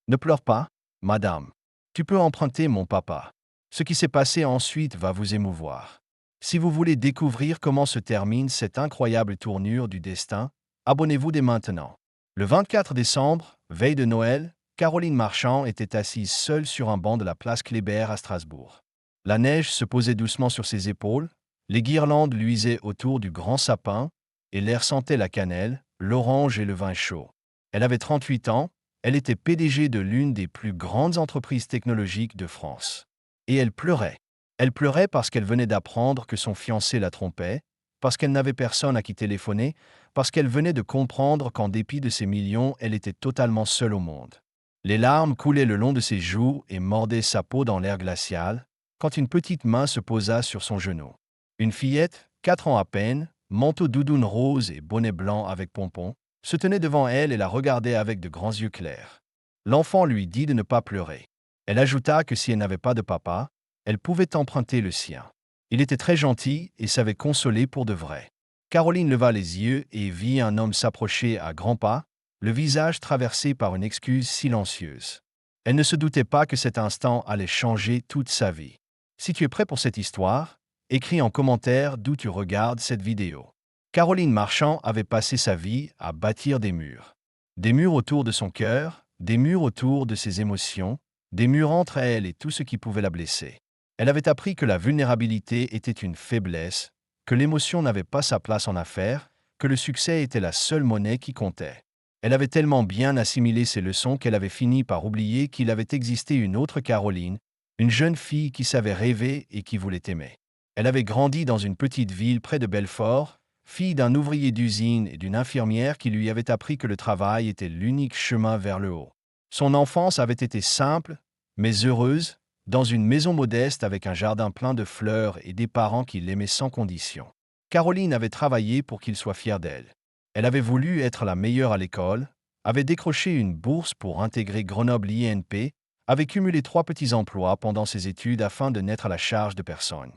Ne pleure pas, madame. Tu peux emprunter mon papa. Ce qui s'est passé ensuite va vous émouvoir. Si vous voulez découvrir comment se termine cette incroyable tournure du destin, abonnez-vous dès maintenant. Le 24 décembre, veille de Noël, Caroline Marchand était assise seule sur un banc de la place Kléber à Strasbourg. La neige se posait doucement sur ses épaules, les guirlandes luisaient autour du grand sapin, et l'air sentait la cannelle, l'orange et le vin chaud. Elle avait 38 ans, elle était PDG de l'une des plus grandes entreprises technologiques de France. Et elle pleurait. Elle pleurait parce qu'elle venait d'apprendre que son fiancé la trompait, parce qu'elle n'avait personne à qui téléphoner, parce qu'elle venait de comprendre qu'en dépit de ses millions, elle était totalement seule au monde. Les larmes coulaient le long de ses joues et mordaient sa peau dans l'air glacial, quand une petite main se posa sur son genou. Une fillette, 4 ans à peine, manteau doudoune rose et bonnet blanc avec pompons, se tenait devant elle et la regardait avec de grands yeux clairs. L'enfant lui dit de ne pas pleurer. Elle ajouta que si elle n'avait pas de papa, elle pouvait emprunter le sien. Il était très gentil et savait consoler pour de vrai. Caroline leva les yeux et vit un homme s'approcher à grands pas, le visage traversé par une excuse silencieuse. Elle ne se doutait pas que cet instant allait changer toute sa vie. Si tu es prêt pour cette histoire, écris en commentaire d'où tu regardes cette vidéo. Caroline Marchand avait passé sa vie à bâtir des murs. Des murs autour de son cœur, des murs autour de ses émotions, des murs entre elle et tout ce qui pouvait la blesser. Elle avait appris que la vulnérabilité était une faiblesse, que l'émotion n'avait pas sa place en affaires, que le succès était la seule monnaie qui comptait. Elle avait tellement bien assimilé ces leçons qu'elle avait fini par oublier qu'il avait existé une autre Caroline, une jeune fille qui savait rêver et qui voulait aimer. Elle avait grandi dans une petite ville près de Belfort, fille d'un ouvrier d'usine et d'une infirmière qui lui avait appris que le travail était l'unique chemin vers le haut. Son enfance avait été simple, mais heureuse, dans une maison modeste avec un jardin plein de fleurs et des parents qui l'aimaient sans condition. Caroline avait travaillé pour qu'il soit fier d'elle. Elle avait voulu être la meilleure à l'école, avait décroché une bourse pour intégrer Grenoble INP, avait cumulé 3 petits emplois pendant ses études afin de n'être à la charge de personne.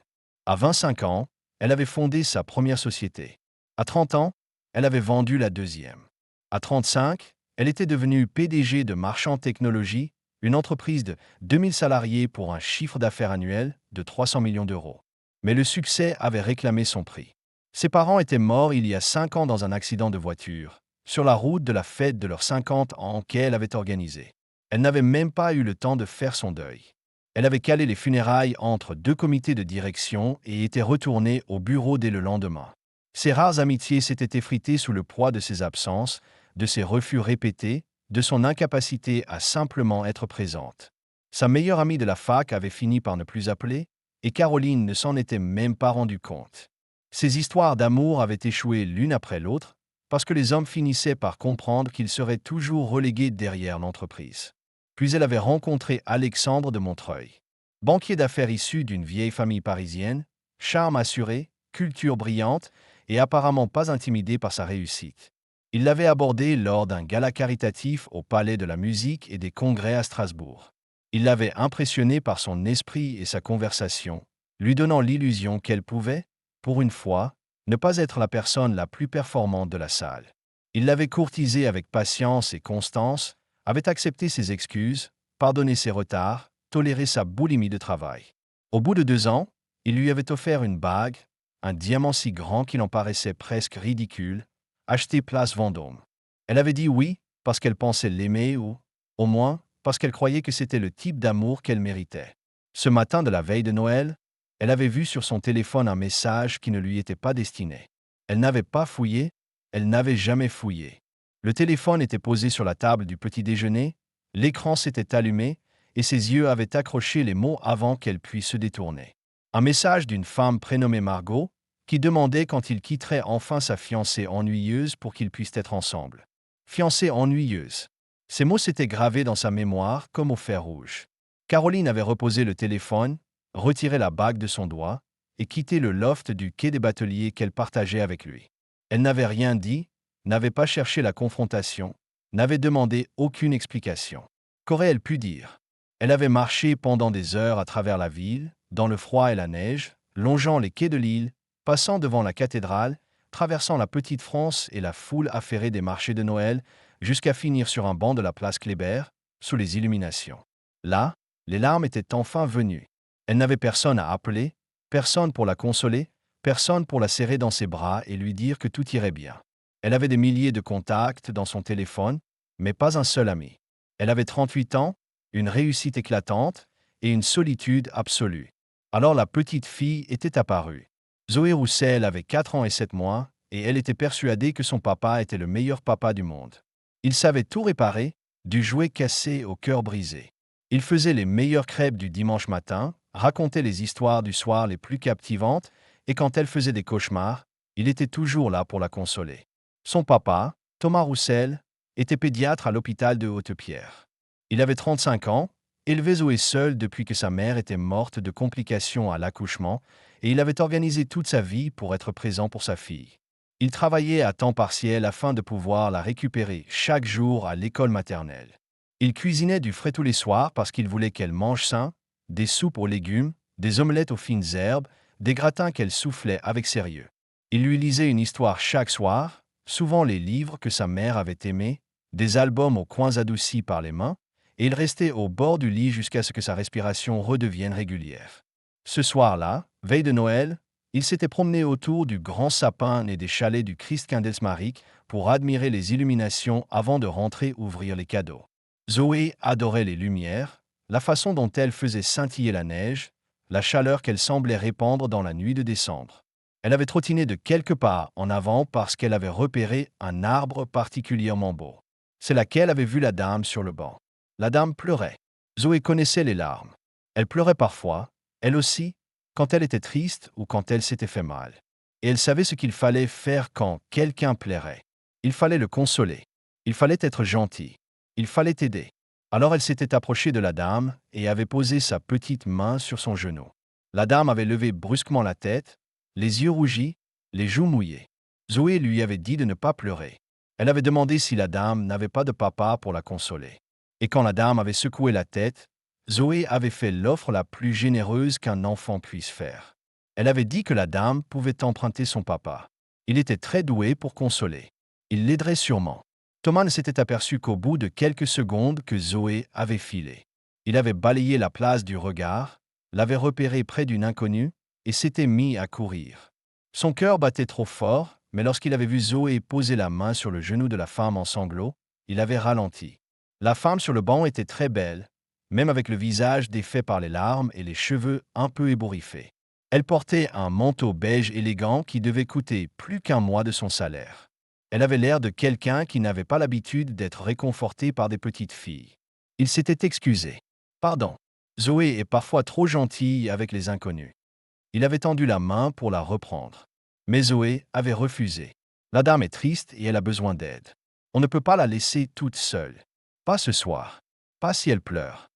À 25 ans, elle avait fondé sa première société. À 30 ans, elle avait vendu la deuxième. À 35, elle était devenue PDG de Marchand Technologies, une entreprise de 2000 salariés pour un chiffre d'affaires annuel de 300 millions d'euros. Mais le succès avait réclamé son prix. Ses parents étaient morts il y a 5 ans dans un accident de voiture, sur la route de la fête de leurs 50 ans qu'elle avait organisée. Elle n'avait même pas eu le temps de faire son deuil. Elle avait calé les funérailles entre 2 comités de direction et était retournée au bureau dès le lendemain. Ses rares amitiés s'étaient effritées sous le poids de ses absences, de ses refus répétés, de son incapacité à simplement être présente. Sa meilleure amie de la fac avait fini par ne plus appeler, et Caroline ne s'en était même pas rendue compte. Ces histoires d'amour avaient échoué l'une après l'autre, parce que les hommes finissaient par comprendre qu'ils seraient toujours relégués derrière l'entreprise. Puis elle avait rencontré Alexandre de Montreuil. Banquier d'affaires issu d'une vieille famille parisienne, charme assuré, culture brillante et apparemment pas intimidé par sa réussite. Il l'avait abordée lors d'un gala caritatif au Palais de la Musique et des Congrès à Strasbourg. Il l'avait impressionnée par son esprit et sa conversation, lui donnant l'illusion qu'elle pouvait, pour une fois, ne pas être la personne la plus performante de la salle. Il l'avait courtisée avec patience et constance, avait accepté ses excuses, pardonné ses retards, toléré sa boulimie de travail. Au bout de 2 ans, il lui avait offert une bague, un diamant si grand qu'il en paraissait presque ridicule, acheté place Vendôme. Elle avait dit oui parce qu'elle pensait l'aimer ou, au moins, parce qu'elle croyait que c'était le type d'amour qu'elle méritait. Ce matin de la veille de Noël, elle avait vu sur son téléphone un message qui ne lui était pas destiné. Elle n'avait pas fouillé, elle n'avait jamais fouillé. Le téléphone était posé sur la table du petit déjeuner, l'écran s'était allumé et ses yeux avaient accroché les mots avant qu'elle puisse se détourner. Un message d'une femme prénommée Margot, qui demandait quand il quitterait enfin sa fiancée ennuyeuse pour qu'ils puissent être ensemble. Fiancée ennuyeuse. Ces mots s'étaient gravés dans sa mémoire comme au fer rouge. Caroline avait reposé le téléphone, retiré la bague de son doigt et quitté le loft du quai des Bateliers qu'elle partageait avec lui. Elle n'avait rien dit, n'avait pas cherché la confrontation, n'avait demandé aucune explication. Qu'aurait-elle pu dire? Elle avait marché pendant des heures à travers la ville, dans le froid et la neige, longeant les quais de l'île, passant devant la cathédrale, traversant la petite France et la foule affairée des marchés de Noël, jusqu'à finir sur un banc de la place Kléber, sous les illuminations. Là, les larmes étaient enfin venues. Elle n'avait personne à appeler, personne pour la consoler, personne pour la serrer dans ses bras et lui dire que tout irait bien. Elle avait des milliers de contacts dans son téléphone, mais pas un seul ami. Elle avait 38 ans, une réussite éclatante et une solitude absolue. Alors la petite fille était apparue. Zoé Roussel avait 4 ans et 7 mois, et elle était persuadée que son papa était le meilleur papa du monde. Il savait tout réparer, du jouet cassé au cœur brisé. Il faisait les meilleures crêpes du dimanche matin, racontait les histoires du soir les plus captivantes, et quand elle faisait des cauchemars, il était toujours là pour la consoler. Son papa, Thomas Roussel, était pédiatre à l'hôpital de Haute-Pierre. Il avait 35 ans, élevé Zoé seul depuis que sa mère était morte de complications à l'accouchement, et il avait organisé toute sa vie pour être présent pour sa fille. Il travaillait à temps partiel afin de pouvoir la récupérer chaque jour à l'école maternelle. Il cuisinait du frais tous les soirs parce qu'il voulait qu'elle mange sain, des soupes aux légumes, des omelettes aux fines herbes, des gratins qu'elle soufflait avec sérieux. Il lui lisait une histoire chaque soir, souvent les livres que sa mère avait aimés, des albums aux coins adoucis par les mains, et il restait au bord du lit jusqu'à ce que sa respiration redevienne régulière. Ce soir-là, veille de Noël, il s'était promené autour du grand sapin et des chalets du Christ Kindelsmarik pour admirer les illuminations avant de rentrer ouvrir les cadeaux. Zoé adorait les lumières, la façon dont elles faisaient scintiller la neige, la chaleur qu'elle semblait répandre dans la nuit de décembre. Elle avait trottiné de quelques pas en avant parce qu'elle avait repéré un arbre particulièrement beau. C'est là qu'elle avait vu la dame sur le banc. La dame pleurait. Zoé connaissait les larmes. Elle pleurait parfois, elle aussi, quand elle était triste ou quand elle s'était fait mal. Et elle savait ce qu'il fallait faire quand quelqu'un plairait. Il fallait le consoler. Il fallait être gentil. Il fallait aider. Alors elle s'était approchée de la dame et avait posé sa petite main sur son genou. La dame avait levé brusquement la tête, les yeux rougis, les joues mouillées. Zoé lui avait dit de ne pas pleurer. Elle avait demandé si la dame n'avait pas de papa pour la consoler. Et quand la dame avait secoué la tête, Zoé avait fait l'offre la plus généreuse qu'un enfant puisse faire. Elle avait dit que la dame pouvait emprunter son papa. Il était très doué pour consoler. Il l'aiderait sûrement. Thomas ne s'était aperçu qu'au bout de quelques secondes que Zoé avait filé. Il avait balayé la place du regard, l'avait repéré près d'une inconnue et s'était mis à courir. Son cœur battait trop fort, mais lorsqu'il avait vu Zoé poser la main sur le genou de la femme en sanglots, il avait ralenti. La femme sur le banc était très belle, même avec le visage défait par les larmes et les cheveux un peu ébouriffés. Elle portait un manteau beige élégant qui devait coûter plus qu'un mois de son salaire. Elle avait l'air de quelqu'un qui n'avait pas l'habitude d'être réconforté par des petites filles. Il s'était excusé. Pardon. Zoé est parfois trop gentille avec les inconnus. Il avait tendu la main pour la reprendre. Mais Zoé avait refusé. La dame est triste et elle a besoin d'aide. On ne peut pas la laisser toute seule. Pas ce soir. Pas si elle pleure.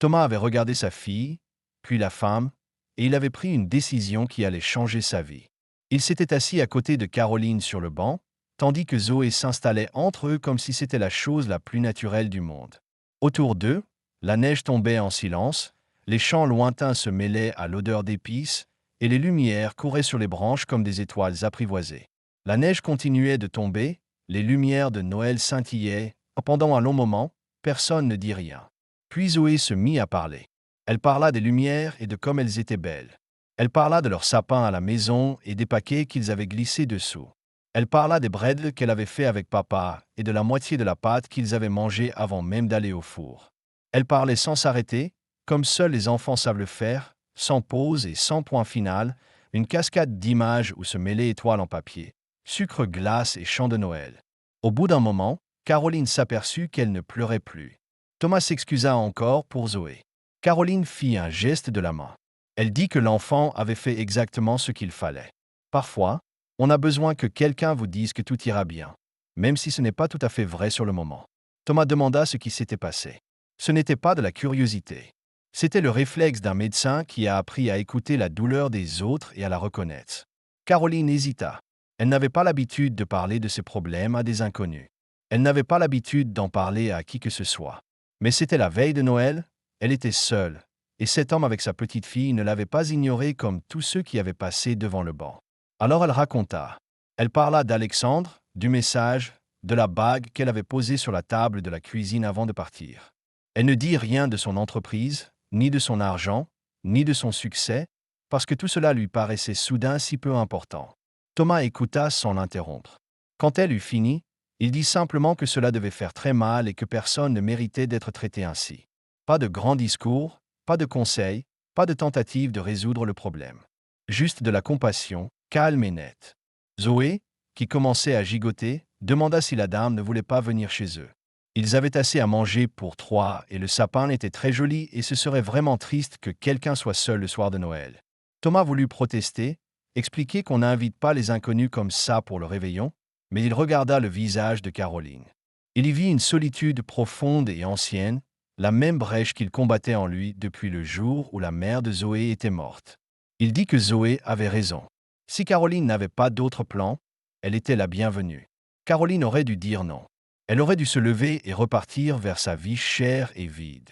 Thomas avait regardé sa fille, puis la femme, et il avait pris une décision qui allait changer sa vie. Il s'était assis à côté de Caroline sur le banc, tandis que Zoé s'installait entre eux comme si c'était la chose la plus naturelle du monde. Autour d'eux, la neige tombait en silence, les champs lointains se mêlaient à l'odeur d'épices, et les lumières couraient sur les branches comme des étoiles apprivoisées. La neige continuait de tomber, les lumières de Noël scintillaient. Pendant un long moment, personne ne dit rien. Puis Zoé se mit à parler. Elle parla des lumières et de comme elles étaient belles. Elle parla de leur sapin à la maison et des paquets qu'ils avaient glissés dessous. Elle parla des bredels qu'elle avait fait avec papa et de la moitié de la pâte qu'ils avaient mangée avant même d'aller au four. Elle parlait sans s'arrêter, comme seuls les enfants savent le faire, sans pause et sans point final, une cascade d'images où se mêlaient étoiles en papier, sucre glace et chants de Noël. Au bout d'un moment, Caroline s'aperçut qu'elle ne pleurait plus. Thomas s'excusa encore pour Zoé. Caroline fit un geste de la main. Elle dit que l'enfant avait fait exactement ce qu'il fallait. Parfois, on a besoin que quelqu'un vous dise que tout ira bien, même si ce n'est pas tout à fait vrai sur le moment. Thomas demanda ce qui s'était passé. Ce n'était pas de la curiosité. C'était le réflexe d'un médecin qui a appris à écouter la douleur des autres et à la reconnaître. Caroline hésita. Elle n'avait pas l'habitude de parler de ses problèmes à des inconnus. Elle n'avait pas l'habitude d'en parler à qui que ce soit. Mais c'était la veille de Noël, elle était seule, et cet homme avec sa petite fille ne l'avait pas ignorée comme tous ceux qui avaient passé devant le banc. Alors elle raconta. Elle parla d'Alexandre, du message, de la bague qu'elle avait posée sur la table de la cuisine avant de partir. Elle ne dit rien de son entreprise, ni de son argent, ni de son succès, parce que tout cela lui paraissait soudain si peu important. Thomas écouta sans l'interrompre. Quand elle eut fini, il dit simplement que cela devait faire très mal et que personne ne méritait d'être traité ainsi. Pas de grands discours, pas de conseils, pas de tentative de résoudre le problème. Juste de la compassion, calme et nette. Zoé, qui commençait à gigoter, demanda si la dame ne voulait pas venir chez eux. Ils avaient assez à manger pour 3 et le sapin était très joli et ce serait vraiment triste que quelqu'un soit seul le soir de Noël. Thomas voulut protester, expliquer qu'on n'invite pas les inconnus comme ça pour le réveillon, mais il regarda le visage de Caroline. Il y vit une solitude profonde et ancienne, la même brèche qu'il combattait en lui depuis le jour où la mère de Zoé était morte. Il dit que Zoé avait raison. Si Caroline n'avait pas d'autre plan, elle était la bienvenue. Caroline aurait dû dire non. Elle aurait dû se lever et repartir vers sa vie chère et vide.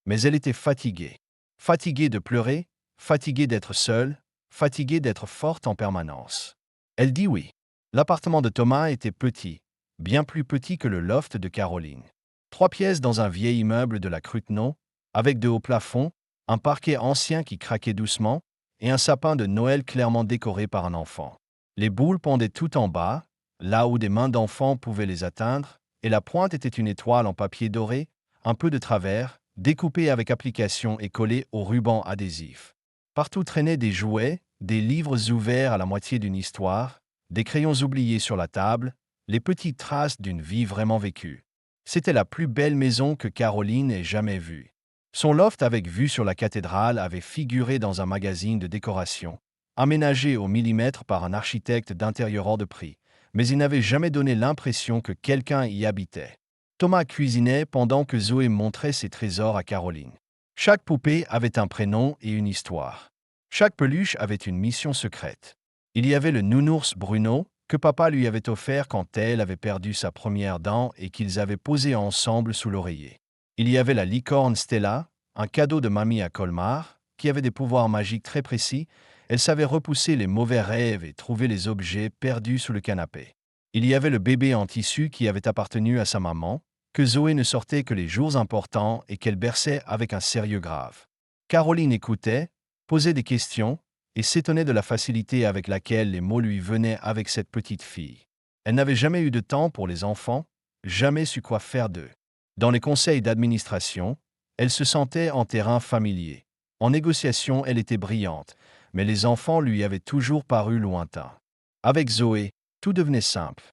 Mais elle était fatiguée. Fatiguée de pleurer, fatiguée d'être seule, fatiguée d'être forte en permanence. Elle dit oui. L'appartement de Thomas était petit, bien plus petit que le loft de Caroline. 3 pièces dans un vieil immeuble de la Crutenon, avec de hauts plafonds, un parquet ancien qui craquait doucement, et un sapin de Noël clairement décoré par un enfant. Les boules pendaient tout en bas, là où des mains d'enfants pouvaient les atteindre, et la pointe était une étoile en papier doré, un peu de travers, découpée avec application et collée au ruban adhésif. Partout traînaient des jouets, des livres ouverts à la moitié d'une histoire, des crayons oubliés sur la table, les petites traces d'une vie vraiment vécue. C'était la plus belle maison que Caroline ait jamais vue. Son loft avec vue sur la cathédrale avait figuré dans un magazine de décoration, aménagé au millimètre par un architecte d'intérieur hors de prix, mais il n'avait jamais donné l'impression que quelqu'un y habitait. Thomas cuisinait pendant que Zoé montrait ses trésors à Caroline. Chaque poupée avait un prénom et une histoire. Chaque peluche avait une mission secrète. Il y avait le nounours Bruno, que papa lui avait offert quand elle avait perdu sa première dent et qu'ils avaient posé ensemble sous l'oreiller. Il y avait la licorne Stella, un cadeau de mamie à Colmar, qui avait des pouvoirs magiques très précis. Elle savait repousser les mauvais rêves et trouver les objets perdus sous le canapé. Il y avait le bébé en tissu qui avait appartenu à sa maman, que Zoé ne sortait que les jours importants et qu'elle berçait avec un sérieux grave. Caroline écoutait, posait des questions et s'étonnait de la facilité avec laquelle les mots lui venaient avec cette petite fille. Elle n'avait jamais eu de temps pour les enfants, jamais su quoi faire d'eux. Dans les conseils d'administration, elle se sentait en terrain familier. En négociation, elle était brillante, mais les enfants lui avaient toujours paru lointains. Avec Zoé, tout devenait simple.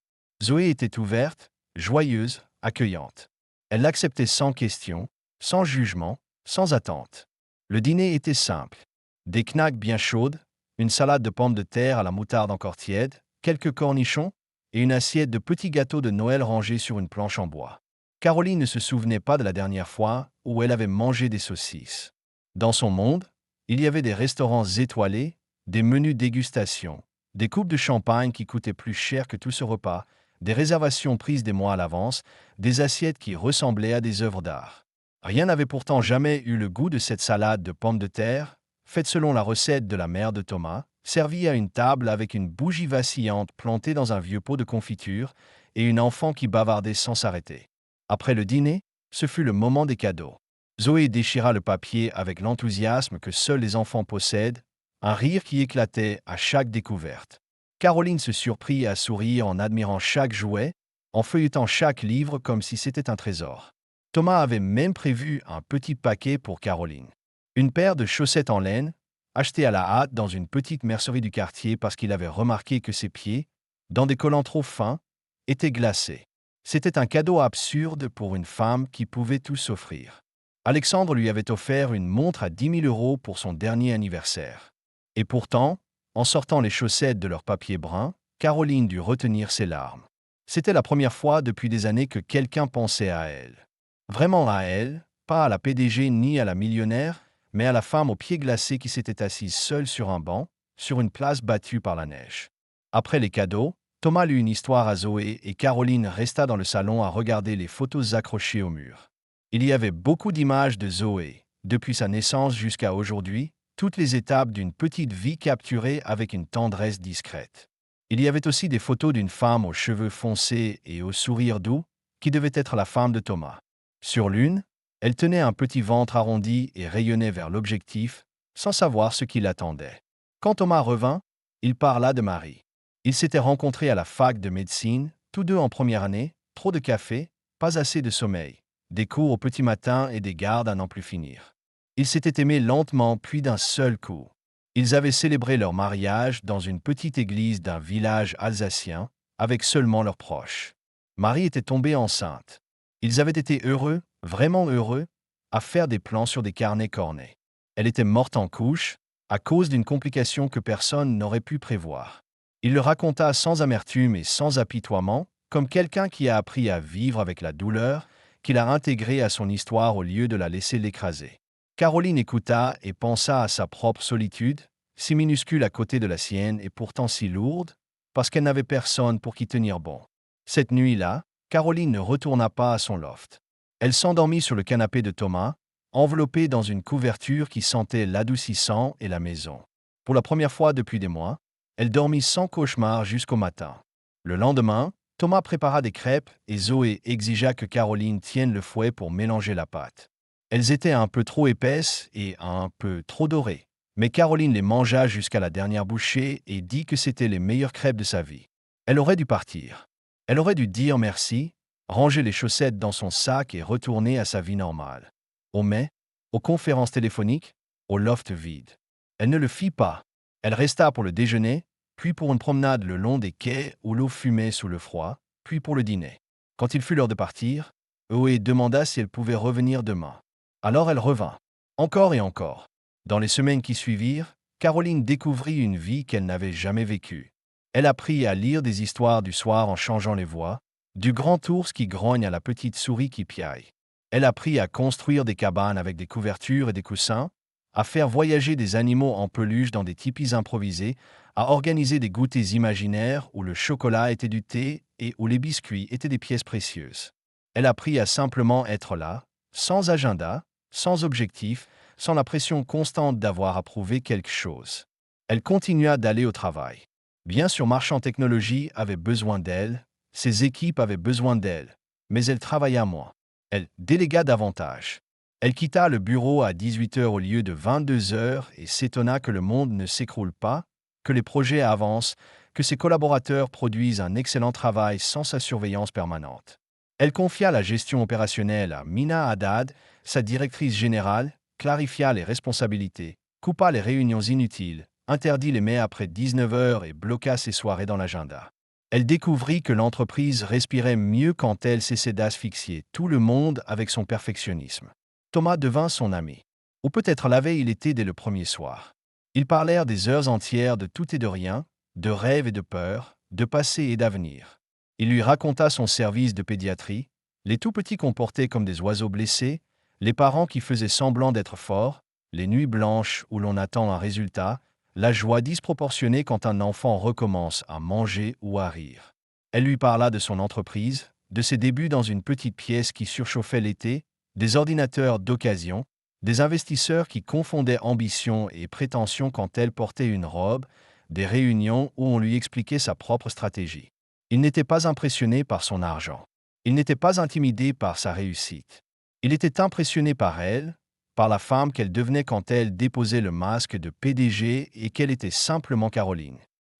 Zoé était ouverte, joyeuse, accueillante. Elle l'acceptait sans question, sans jugement, sans attente. Le dîner était simple. Des knacks bien chaudes, une salade de pommes de terre à la moutarde encore tiède, quelques cornichons et une assiette de petits gâteaux de Noël rangés sur une planche en bois. Caroline ne se souvenait pas de la dernière fois où elle avait mangé des saucisses. Dans son monde, il y avait des restaurants étoilés, des menus dégustation, des coupes de champagne qui coûtaient plus cher que tout ce repas, des réservations prises des mois à l'avance, des assiettes qui ressemblaient à des œuvres d'art. Rien n'avait pourtant jamais eu le goût de cette salade de pommes de terre, faite selon la recette de la mère de Thomas, servie à une table avec une bougie vacillante plantée dans un vieux pot de confiture et une enfant qui bavardait sans s'arrêter. Après le dîner, ce fut le moment des cadeaux. Zoé déchira le papier avec l'enthousiasme que seuls les enfants possèdent, un rire qui éclatait à chaque découverte. Caroline se surprit à sourire en admirant chaque jouet, en feuilletant chaque livre comme si c'était un trésor. Thomas avait même prévu un petit paquet pour Caroline. Une paire de chaussettes en laine, achetées à la hâte dans une petite mercerie du quartier parce qu'il avait remarqué que ses pieds, dans des collants trop fins, étaient glacés. C'était un cadeau absurde pour une femme qui pouvait tout s'offrir. Alexandre lui avait offert une montre à 10 000 € pour son dernier anniversaire. Et pourtant, en sortant les chaussettes de leur papier brun, Caroline dut retenir ses larmes. C'était la première fois depuis des années que quelqu'un pensait à elle. Vraiment à elle, pas à la PDG ni à la millionnaire, mais à la femme aux pieds glacés qui s'était assise seule sur un banc, sur une place battue par la neige. Après les cadeaux, Thomas lut une histoire à Zoé et Caroline resta dans le salon à regarder les photos accrochées au mur. Il y avait beaucoup d'images de Zoé, depuis sa naissance jusqu'à aujourd'hui, toutes les étapes d'une petite vie capturée avec une tendresse discrète. Il y avait aussi des photos d'une femme aux cheveux foncés et au sourire doux, qui devait être la femme de Thomas. Sur l'une, Elle tenait un petit ventre arrondi et rayonnait vers l'objectif, sans savoir ce qui l'attendait. Quand Thomas revint, il parla de Marie. Ils s'étaient rencontrés à la fac de médecine, tous deux en première année, trop de café, pas assez de sommeil, des cours au petit matin et des gardes à n'en plus finir. Ils s'étaient aimés lentement puis d'un seul coup. Ils avaient célébré leur mariage dans une petite église d'un village alsacien, avec seulement leurs proches. Marie était tombée enceinte. Ils avaient été heureux, vraiment heureux, à faire des plans sur des carnets cornés. Elle était morte en couche, à cause d'une complication que personne n'aurait pu prévoir. Il le raconta sans amertume et sans apitoiement, comme quelqu'un qui a appris à vivre avec la douleur, qu'il a intégrée à son histoire au lieu de la laisser l'écraser. Caroline écouta et pensa à sa propre solitude, si minuscule à côté de la sienne et pourtant si lourde, parce qu'elle n'avait personne pour qui tenir bon. Cette nuit-là, Caroline ne retourna pas à son loft. Elle s'endormit sur le canapé de Thomas, enveloppée dans une couverture qui sentait l'adoucissant et la maison. Pour la première fois depuis des mois, elle dormit sans cauchemar jusqu'au matin. Le lendemain, Thomas prépara des crêpes et Zoé exigea que Caroline tienne le fouet pour mélanger la pâte. Elles étaient un peu trop épaisses et un peu trop dorées, mais Caroline les mangea jusqu'à la dernière bouchée et dit que c'était les meilleures crêpes de sa vie. Elle aurait dû partir. Elle aurait dû dire merci, ranger les chaussettes dans son sac et retourner à sa vie normale. Au mai, aux conférences téléphoniques, au loft vide. Elle ne le fit pas. Elle resta pour le déjeuner, puis pour une promenade le long des quais où l'eau fumait sous le froid, puis pour le dîner. Quand il fut l'heure de partir, Zoé demanda si elle pouvait revenir demain. Alors elle revint. Encore et encore. Dans les semaines qui suivirent, Caroline découvrit une vie qu'elle n'avait jamais vécue. Elle apprit à lire des histoires du soir en changeant les voix, du grand ours qui grogne à la petite souris qui piaille. Elle apprit à construire des cabanes avec des couvertures et des coussins, à faire voyager des animaux en peluche dans des tipis improvisés, à organiser des goûters imaginaires où le chocolat était du thé et où les biscuits étaient des pièces précieuses. Elle apprit à simplement être là, sans agenda, sans objectif, sans la pression constante d'avoir à prouver quelque chose. Elle continua d'aller au travail. Bien sûr, Marchand Technologies avait besoin d'elle, ses équipes avaient besoin d'elle, mais elle travailla moins. Elle délégua davantage. Elle quitta le bureau à 18 heures au lieu de 22 heures et s'étonna que le monde ne s'écroule pas, que les projets avancent, que ses collaborateurs produisent un excellent travail sans sa surveillance permanente. Elle confia la gestion opérationnelle à Mina Haddad, sa directrice générale, clarifia les responsabilités, coupa les réunions inutiles, interdit les mets après 19 heures et bloqua ses soirées dans l'agenda. Elle découvrit que l'entreprise respirait mieux quand elle cessait d'asphyxier tout le monde avec son perfectionnisme. Thomas devint son ami. Ou peut-être l'avait-il été dès le premier soir. Ils parlèrent des heures entières de tout et de rien, de rêves et de peurs, de passé et d'avenir. Il lui raconta son service de pédiatrie, les tout-petits comportés comme des oiseaux blessés, les parents qui faisaient semblant d'être forts, les nuits blanches où l'on attend un résultat, la joie disproportionnée quand un enfant recommence à manger ou à rire. Elle lui parla de son entreprise, de ses débuts dans une petite pièce qui surchauffait l'été, des ordinateurs d'occasion, des investisseurs qui confondaient ambition et prétention quand elle portait une robe, des réunions où on lui expliquait sa propre stratégie. Il n'était pas impressionné par son argent. Il n'était pas intimidé par sa réussite. Il était impressionné par elle, par la femme qu'elle devenait quand elle déposait le masque de PDG et qu'elle était simplement Caroline.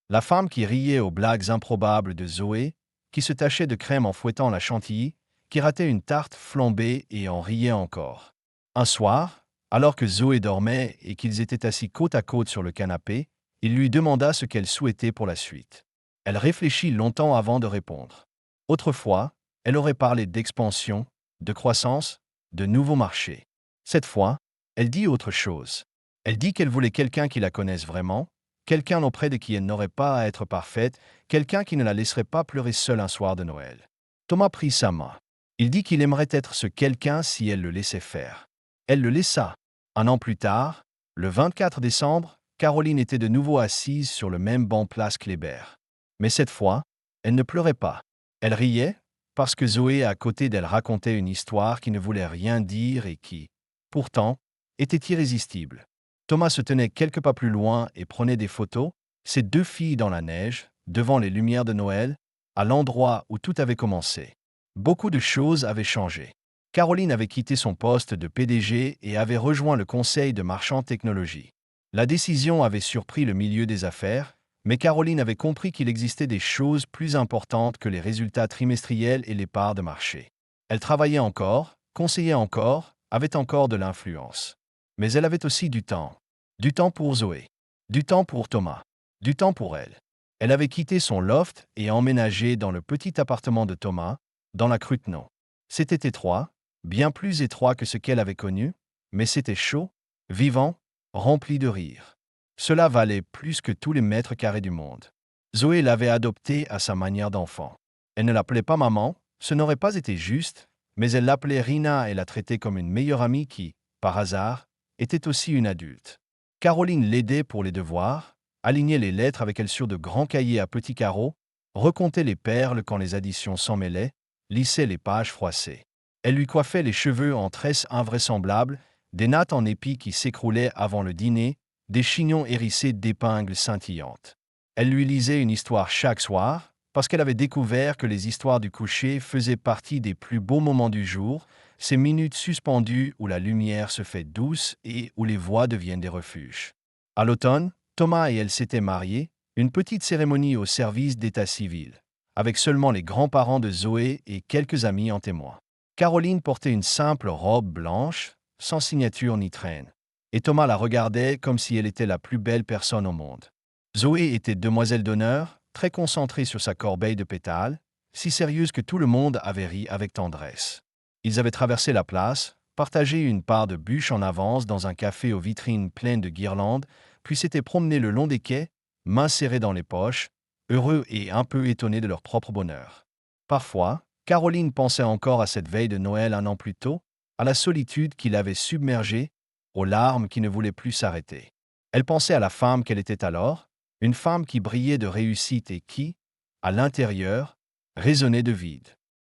La femme qui riait aux blagues improbables de Zoé, qui se tachait de crème en fouettant la chantilly, qui ratait une tarte flambée et en riait encore. Un soir, alors que Zoé dormait et qu'ils étaient assis côte à côte sur le canapé, il lui demanda ce qu'elle souhaitait pour la suite. Elle réfléchit longtemps avant de répondre. Autrefois, elle aurait parlé d'expansion, de croissance, de nouveaux marchés. Cette fois, elle dit autre chose. Elle dit qu'elle voulait quelqu'un qui la connaisse vraiment, quelqu'un auprès de qui elle n'aurait pas à être parfaite, quelqu'un qui ne la laisserait pas pleurer seule un soir de Noël. Thomas prit sa main. Il dit qu'il aimerait être ce quelqu'un si elle le laissait faire. Elle le laissa. Un an plus tard, le 24 décembre, Caroline était de nouveau assise sur le même banc place Kléber. Mais cette fois, elle ne pleurait pas. Elle riait, parce que Zoé à côté d'elle racontait une histoire qui ne voulait rien dire et qui, pourtant, était irrésistible. Thomas se tenait quelques pas plus loin et prenait des photos, ses deux filles dans la neige, devant les lumières de Noël, à l'endroit où tout avait commencé. Beaucoup de choses avaient changé. Caroline avait quitté son poste de PDG et avait rejoint le conseil de marchand technologie. La décision avait surpris le milieu des affaires, mais Caroline avait compris qu'il existait des choses plus importantes que les résultats trimestriels et les parts de marché. Elle travaillait encore, conseillait encore, avait encore de l'influence. Mais elle avait aussi du temps. Du temps pour Zoé. Du temps pour Thomas. Du temps pour elle. Elle avait quitté son loft et emménagé dans le petit appartement de Thomas, dans la Cruteno. C'était étroit, bien plus étroit que ce qu'elle avait connu, mais c'était chaud, vivant, rempli de rire. Cela valait plus que tous les mètres carrés du monde. Zoé l'avait adoptée à sa manière d'enfant. Elle ne l'appelait pas maman, ce n'aurait pas été juste, mais elle l'appelait Rina et la traitait comme une meilleure amie qui, par hasard, était aussi une adulte. Caroline l'aidait pour les devoirs, alignait les lettres avec elle sur de grands cahiers à petits carreaux, recomptait les perles quand les additions s'en mêlaient, lissait les pages froissées. Elle lui coiffait les cheveux en tresses invraisemblables, des nattes en épis qui s'écroulaient avant le dîner, des chignons hérissés d'épingles scintillantes. Elle lui lisait une histoire chaque soir, parce qu'elle avait découvert que les histoires du coucher faisaient partie des plus beaux moments du jour, ces minutes suspendues où la lumière se fait douce et où les voix deviennent des refuges. À l'automne, Thomas et elle s'étaient mariés, une petite cérémonie au service d'état civil, avec seulement les grands-parents de Zoé et quelques amis en témoin. Caroline portait une simple robe blanche, sans signature ni traîne, et Thomas la regardait comme si elle était la plus belle personne au monde. Zoé était demoiselle d'honneur, très concentrée sur sa corbeille de pétales, si sérieuse que tout le monde avait ri avec tendresse. Ils avaient traversé la place, partagé une part de bûche en avance dans un café aux vitrines pleines de guirlandes, puis s'étaient promenés le long des quais, mains serrées dans les poches, heureux et un peu étonnés de leur propre bonheur. Parfois, Caroline pensait encore à cette veille de Noël un an plus tôt, à la solitude qui l'avait submergée, aux larmes qui ne voulaient plus s'arrêter. Elle pensait à la femme qu'elle était alors, une femme qui brillait de réussite et qui, à l'intérieur, résonnait de vide.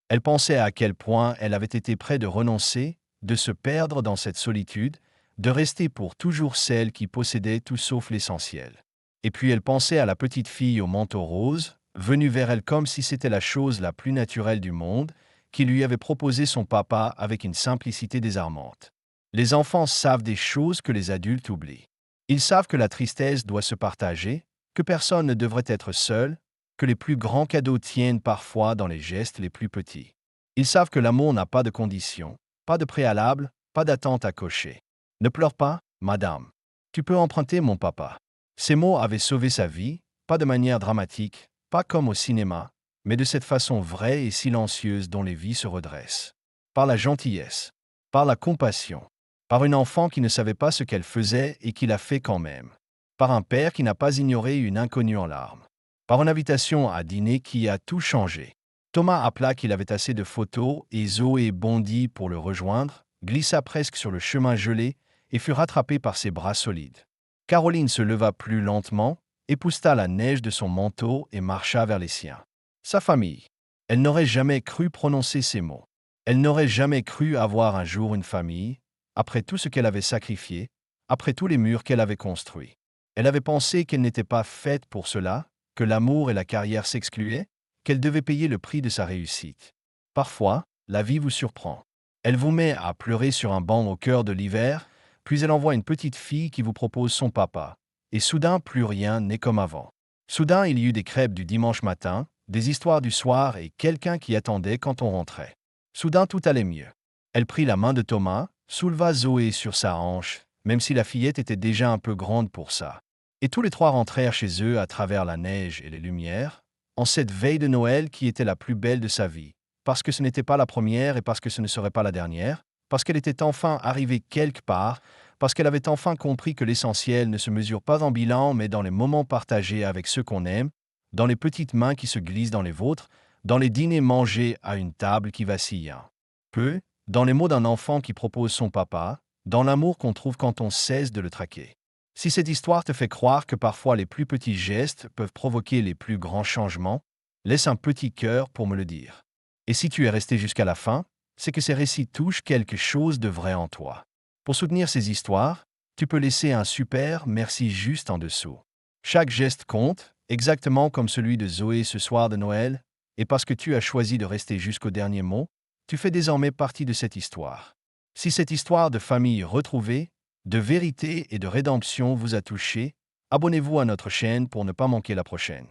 Elle pensait à quel point elle avait été près de renoncer, de se perdre dans cette solitude, de rester pour toujours celle qui possédait tout sauf l'essentiel. Et puis elle pensait à la petite fille au manteau rose, venue vers elle comme si c'était la chose la plus naturelle du monde, qui lui avait proposé son papa avec une simplicité désarmante. Les enfants savent des choses que les adultes oublient. Ils savent que la tristesse doit se partager, que personne ne devrait être seul, que les plus grands cadeaux tiennent parfois dans les gestes les plus petits. Ils savent que l'amour n'a pas de conditions, pas de préalable, pas d'attente à cocher. Ne pleure pas, madame. Tu peux emprunter mon papa. Ces mots avaient sauvé sa vie, pas de manière dramatique, pas comme au cinéma, mais de cette façon vraie et silencieuse dont les vies se redressent. Par la gentillesse, par la compassion, par une enfant qui ne savait pas ce qu'elle faisait et qui l'a fait quand même, par un père qui n'a pas ignoré une inconnue en larmes, par une invitation à dîner qui a tout changé. Thomas appela qu'il avait assez de photos et Zoé bondit pour le rejoindre, glissa presque sur le chemin gelé et fut rattrapée par ses bras solides. Caroline se leva plus lentement, épousseta la neige de son manteau et marcha vers les siens. Sa famille. Elle n'aurait jamais cru prononcer ces mots. Elle n'aurait jamais cru avoir un jour une famille, après tout ce qu'elle avait sacrifié, après tous les murs qu'elle avait construits. Elle avait pensé qu'elle n'était pas faite pour cela, que l'amour et la carrière s'excluaient, qu'elle devait payer le prix de sa réussite. Parfois, la vie vous surprend. Elle vous met à pleurer sur un banc au cœur de l'hiver, puis elle envoie une petite fille qui vous propose son papa. Et soudain, plus rien n'est comme avant. Soudain, il y eut des crêpes du dimanche matin, des histoires du soir et quelqu'un qui attendait quand on rentrait. Soudain, tout allait mieux. Elle prit la main de Thomas, souleva Zoé sur sa hanche, même si la fillette était déjà un peu grande pour ça. Et tous les trois rentrèrent chez eux à travers la neige et les lumières, en cette veille de Noël qui était la plus belle de sa vie, parce que ce n'était pas la première et parce que ce ne serait pas la dernière, parce qu'elle était enfin arrivée quelque part, parce qu'elle avait enfin compris que l'essentiel ne se mesure pas en bilan mais dans les moments partagés avec ceux qu'on aime, dans les petites mains qui se glissent dans les vôtres, dans les dîners mangés à une table qui vacille un peu, dans les mots d'un enfant qui propose son papa, dans l'amour qu'on trouve quand on cesse de le traquer. Si cette histoire te fait croire que parfois les plus petits gestes peuvent provoquer les plus grands changements, laisse un petit cœur pour me le dire. Et si tu es resté jusqu'à la fin, c'est que ces récits touchent quelque chose de vrai en toi. Pour soutenir ces histoires, tu peux laisser un super merci juste en dessous. Chaque geste compte, exactement comme celui de Zoé ce soir de Noël, et parce que tu as choisi de rester jusqu'au dernier mot, Tu fais désormais partie de cette histoire. Si cette histoire de famille retrouvée, de vérité et de rédemption vous a touché, abonnez-vous à notre chaîne pour ne pas manquer la prochaine.